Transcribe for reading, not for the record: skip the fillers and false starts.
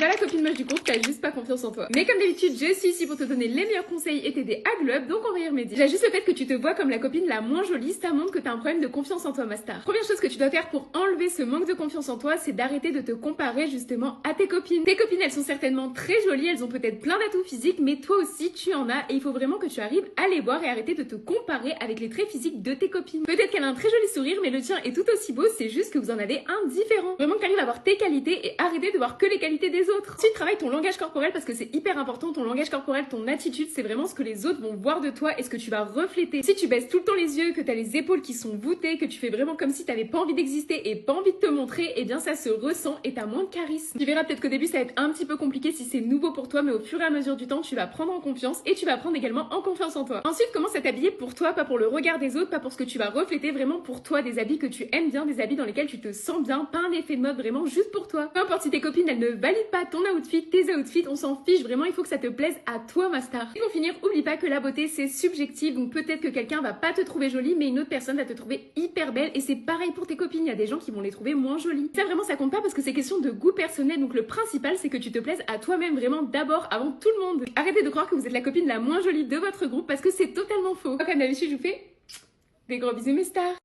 T'as la copine moche du groupe, t'as juste pas confiance en toi. Mais comme d'habitude, je suis ici pour te donner les meilleurs conseils et t'aider à glow up, donc on va y remédier. Déjà juste le fait que tu te vois comme la copine la moins jolie, ça montre que t'as un problème de confiance en toi, ma star. Première chose que tu dois faire pour enlever ce manque de confiance en toi, c'est d'arrêter de te comparer justement à tes copines. Tes copines, elles sont certainement très jolies, elles ont peut-être plein d'atouts physiques, mais toi aussi tu en as et il faut vraiment que tu arrives à les voir et arrêter de te comparer avec les traits physiques de tes copines. Peut-être qu'elle a un très joli sourire, mais le tien est tout aussi beau, c'est juste que vous en avez un différent. Vraiment que t'arrives à voir tes qualités et arrêter de voir que les qualités des autres. Si tu travailles ton langage corporel, parce que c'est hyper important, ton langage corporel, ton attitude, c'est vraiment ce que les autres vont voir de toi et ce que tu vas refléter. Si tu baisses tout le temps les yeux, que t'as les épaules qui sont voûtées, que tu fais vraiment comme si t'avais pas envie d'exister et pas envie de te montrer, eh bien ça se ressent et t'as moins de charisme. Tu verras peut-être qu'au début ça va être un petit peu compliqué si c'est nouveau pour toi, mais au fur et à mesure du temps, tu vas prendre en confiance et tu vas prendre également en confiance en toi. Ensuite, commence à t'habiller pour toi, pas pour le regard des autres, pas pour ce que tu vas refléter, vraiment pour toi, des habits que tu aimes bien, des habits dans lesquels tu te sens bien, pas un effet de mode, vraiment juste pour toi. Peu importe si tes copines elles ne valident pas ton outfit, tes outfits, on s'en fiche, vraiment il faut que ça te plaise à toi, ma star. Et pour finir, oublie pas que la beauté c'est subjectif, donc peut-être que quelqu'un va pas te trouver jolie, mais une autre personne va te trouver hyper belle, et c'est pareil pour tes copines, il y a des gens qui vont les trouver moins jolies. Ça vraiment ça compte pas parce que c'est question de goût personnel, donc le principal c'est que tu te plaises à toi-même vraiment d'abord avant tout le monde. Arrêtez de croire que vous êtes la copine la moins jolie de votre groupe parce que c'est totalement faux. Comme d'habitude je vous fais des gros bisous mes stars.